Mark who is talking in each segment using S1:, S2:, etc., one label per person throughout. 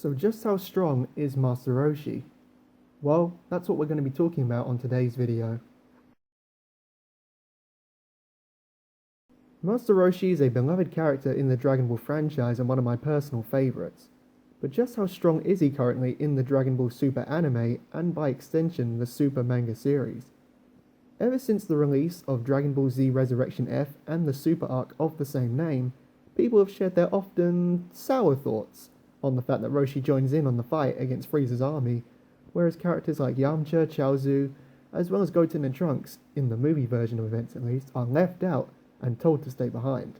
S1: So just how strong is Master Roshi? Well, that's what we're going to be talking about on today's video. Master Roshi is a beloved character in the Dragon Ball franchise and one of my personal favourites. But just how strong is he currently in the Dragon Ball Super anime and by extension the Super manga series? Ever since the release of Dragon Ball Z Resurrection F and the Super arc of the same name, people have shared their often sour thoughts on the fact that Roshi joins in on the fight against Frieza's army, whereas characters like Yamcha, Chaozu, as well as Goten and Trunks, in the movie version of events at least, are left out and told to stay behind.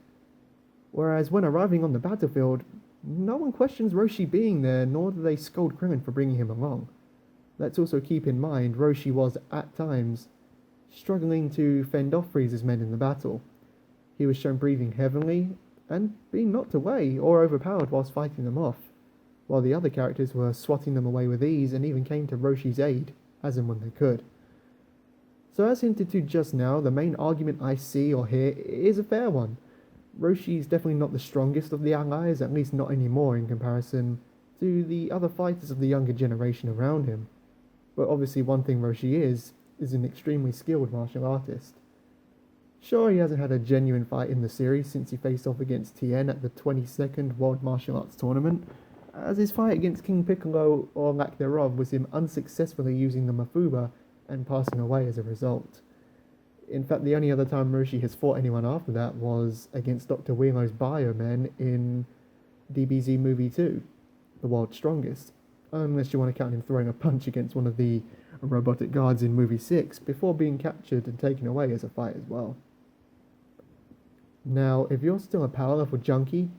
S1: Whereas when arriving on the battlefield, no one questions Roshi being there, nor do they scold Krillin for bringing him along. Let's also keep in mind Roshi was, at times, struggling to fend off Frieza's men in the battle. He was shown breathing heavily and being knocked away or overpowered whilst fighting them off, while the other characters were swatting them away with ease and even came to Roshi's aid, as and when they could. So as hinted to just now, the main argument I see or hear is a fair one. Roshi is definitely not the strongest of the allies, at least not anymore in comparison to the other fighters of the younger generation around him. But obviously one thing Roshi is an extremely skilled martial artist. Sure, he hasn't had a genuine fight in the series since he faced off against Tien at the 22nd World Martial Arts Tournament, as his fight against King Piccolo, or lack thereof, was him unsuccessfully using the Mafuba and passing away as a result. In fact, the only other time Roshi has fought anyone after that was against Dr. Wheelo's Biomen in DBZ Movie 2, The World's Strongest, unless you want to count him throwing a punch against one of the robotic guards in Movie 6 before being captured and taken away as a fight as well. Now, if you're still a power level junkie,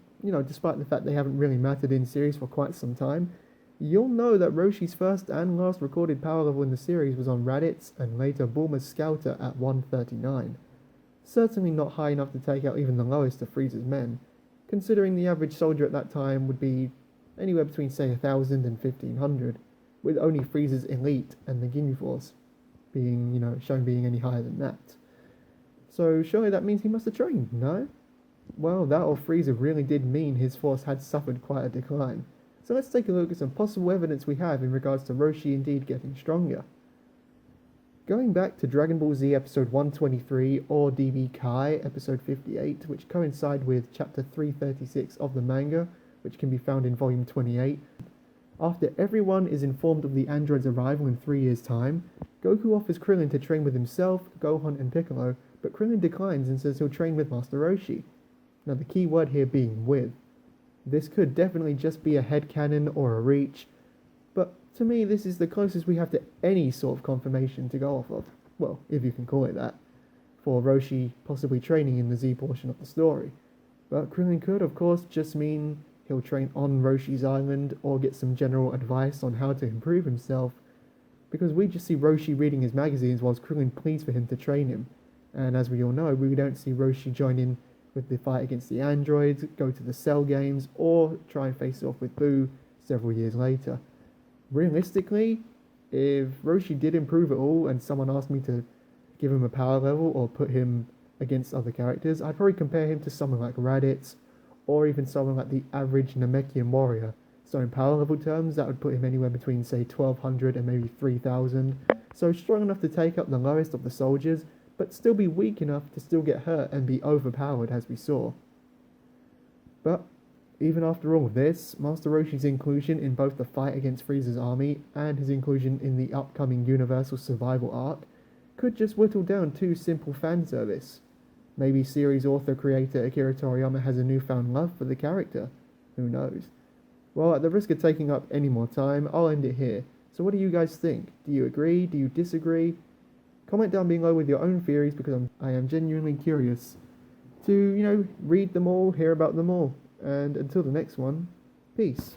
S1: despite the fact they haven't really mattered in series for quite some time, you'll know that Roshi's first and last recorded power level in the series was on Raditz and later Bulma's Scouter at 139. Certainly not high enough to take out even the lowest of Frieza's men, considering the average soldier at that time would be anywhere between say 1,000 and 1,500, with only Frieza's elite and the Ginyu Force being, shown being any higher than that. So surely that means he must have trained, no? Well, that or Frieza really did mean his force had suffered quite a decline. So let's take a look at some possible evidence we have in regards to Roshi indeed getting stronger. Going back to Dragon Ball Z episode 123 or DB Kai episode 58, which coincide with chapter 336 of the manga, which can be found in volume 28, after everyone is informed of the android's arrival in 3 years' time, Goku offers Krillin to train with himself, Gohan and Piccolo, but Krillin declines and says he'll train with Master Roshi. Now the key word here being with. This could definitely just be a headcanon or a reach, but to me this is the closest we have to any sort of confirmation to go off of, well, if you can call it that, for Roshi possibly training in the Z portion of the story. But Krillin could of course just mean he'll train on Roshi's island or get some general advice on how to improve himself, because we just see Roshi reading his magazines whilst Krillin pleads for him to train him, and as we all know, we don't see Roshi join in with the fight against the androids, go to the Cell games, or try and face off with Boo several years later. Realistically, if Roshi did improve at all and someone asked me to give him a power level or put him against other characters, I'd probably compare him to someone like Raditz, or even someone like the average Namekian warrior. So in power level terms, that would put him anywhere between say 1,200 and maybe 3,000. So strong enough to take up the lowest of the soldiers, but still be weak enough to still get hurt and be overpowered as we saw. But even after all of this, Master Roshi's inclusion in both the fight against Frieza's army and his inclusion in the upcoming Universal Survival arc could just whittle down to simple fan service. Maybe series author-creator Akira Toriyama has a newfound love for the character. Who knows? Well, at the risk of taking up any more time, I'll end it here. So what do you guys think? Do you agree? Do you disagree? Comment down below with your own theories, because I am genuinely curious to, read them all, hear about them all. And until the next one, peace.